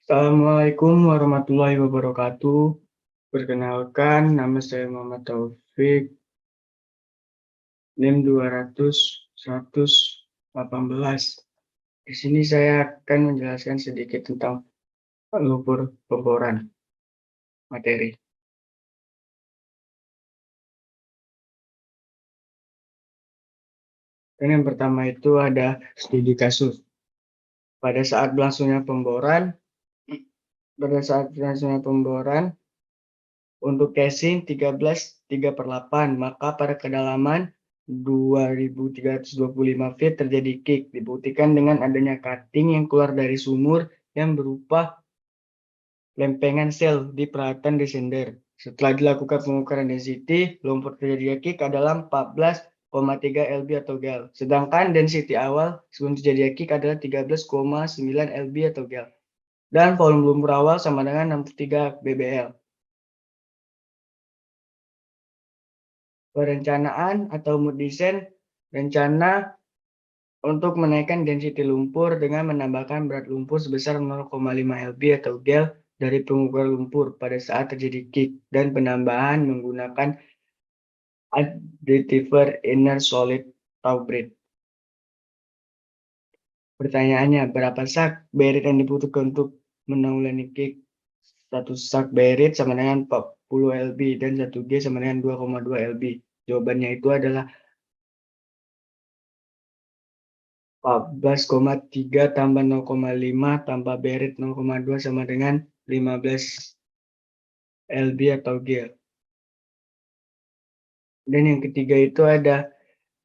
Assalamualaikum warahmatullahi wabarakatuh. Perkenalkan, nama saya Muhammad Taufik, NIM 200-118. Di sini saya akan menjelaskan sedikit tentang lumpur pemboran materi. Dan yang pertama itu ada studi kasus. Pada saat berlangsungnya pemboran, untuk casing 13/3/8, maka pada kedalaman 2.325 feet terjadi kick. Dibuktikan dengan adanya cutting yang keluar dari sumur yang berupa lempengan sel di peralatan descender. Setelah dilakukan pengukuran density, lumpur terjadi kick adalah 14,3 lb atau GAL. Sedangkan density awal sebelum terjadi kick adalah 13,9 lb atau GAL. Dan volume lumpur awal sama dengan 63 bbl. Perencanaan atau mood design rencana untuk menaikkan density lumpur dengan menambahkan berat lumpur sebesar 0,5 lb atau GAL dari pengukuran lumpur pada saat terjadi kick, dan penambahan menggunakan additive inner solid taubrite. Pertanyaannya, berapa sak berit yang dibutuhkan untuk menanggulangi kick? 1 sak berit sama dengan 40 lb dan 1 G sama dengan 2,2 lb. Jawabannya itu adalah 14,3 tambah 0,5 tambah berit 0,2 sama dengan 15 lb atau G. Dan yang ketiga itu ada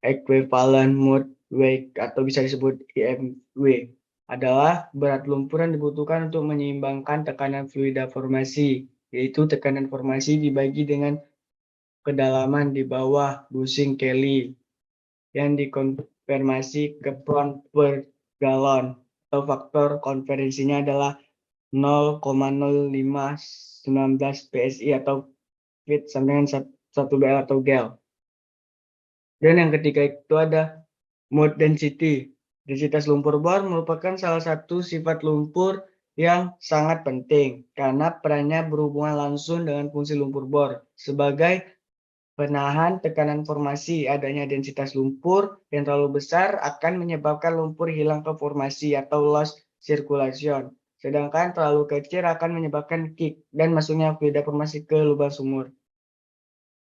equivalent mood weight atau bisa disebut EMW, adalah berat lumpur yang dibutuhkan untuk menyeimbangkan tekanan fluida formasi, yaitu tekanan formasi dibagi dengan kedalaman di bawah bushing Kelly yang dikonfirmasi ke pound per gallon, atau faktor konversinya adalah 0,0519 PSI atau feet sama dengan 1 BL atau GAL. Dan yang ketiga itu ada mood density. Densitas lumpur bor merupakan salah satu sifat lumpur yang sangat penting karena perannya berhubungan langsung dengan fungsi lumpur bor sebagai penahan tekanan formasi. Adanya densitas lumpur yang terlalu besar akan menyebabkan lumpur hilang ke formasi atau loss circulation. Sedangkan terlalu kecil akan menyebabkan kick dan masuknya fluida formasi ke lubang sumur.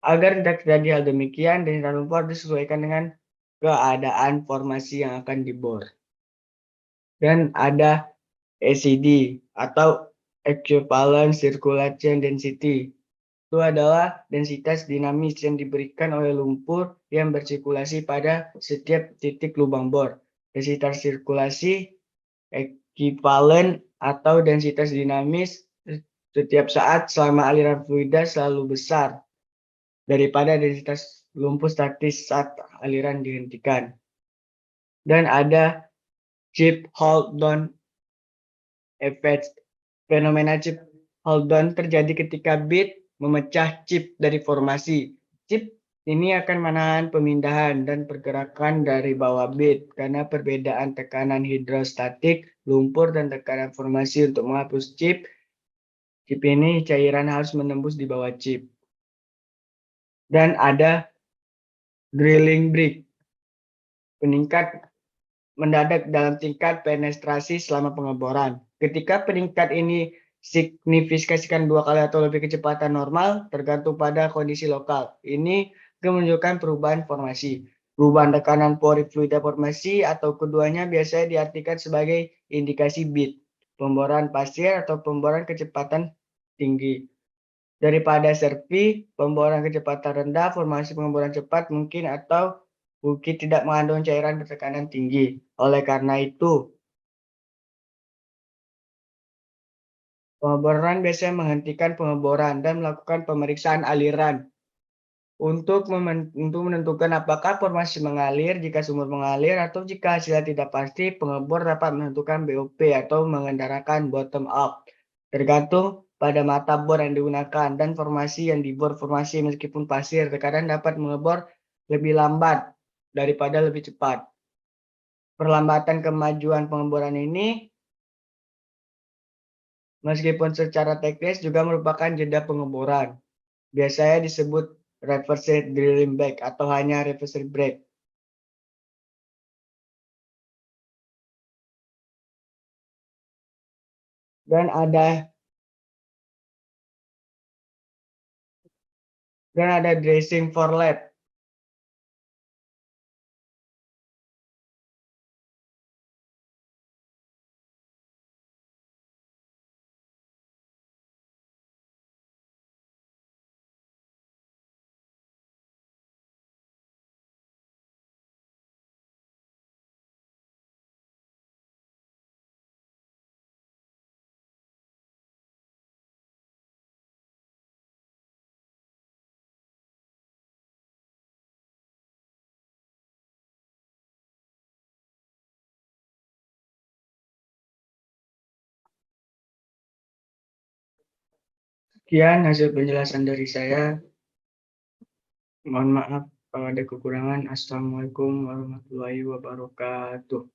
Agar tidak terjadi hal demikian, densitas lumpur disesuaikan dengan keadaan formasi yang akan dibor. Dan ada ECD atau Equivalent Circulation Density. Itu adalah densitas dinamis yang diberikan oleh lumpur yang bersirkulasi pada setiap titik lubang bor. Densitas sirkulasi ekuivalen atau densitas dinamis setiap saat selama aliran fluida selalu besar daripada densitas lumpur statis saat aliran dihentikan. Dan ada chip hold down effect. Fenomena chip hold down terjadi ketika bit memecah chip dari formasi. Chip ini akan menahan pemindahan dan pergerakan dari bawah bit karena perbedaan tekanan hidrostatik lumpur dan tekanan formasi. Untuk menghapus chip ini cairan harus menembus di bawah chip. Dan ada drilling break, peningkat mendadak dalam tingkat penetrasi selama pengeboran. Ketika peningkat ini signifikasikan 2 kali atau lebih kecepatan normal, tergantung pada kondisi lokal. Ini menunjukkan perubahan formasi. Perubahan tekanan pori fluida formasi atau keduanya biasanya diartikan sebagai indikasi bit, pemboran pasir atau pemboran kecepatan tinggi. Daripada serpi, pemboran kecepatan rendah, formasi pengeboran cepat mungkin atau bukit tidak mengandung cairan bertekanan tinggi. Oleh karena itu, pengeboran biasanya menghentikan pengeboran dan melakukan pemeriksaan aliran untuk menentukan apakah formasi mengalir. Jika sumur mengalir atau jika hasilnya tidak pasti, pengebor dapat menentukan BOP atau mengendalikan bottom up. Tergantung pada mata bor yang digunakan dan formasi yang dibor. Formasi meskipun pasir, terkadang dapat mengebor lebih lambat daripada lebih cepat. Perlambatan kemajuan pengeboran ini Meskipun secara teknis juga merupakan jeda pengeboran. Biasanya disebut reverse drilling back atau hanya reverse break. Dan ada dressing for lab. Sekian hasil penjelasan dari saya. Mohon maaf kalau ada kekurangan. Assalamualaikum warahmatullahi wabarakatuh.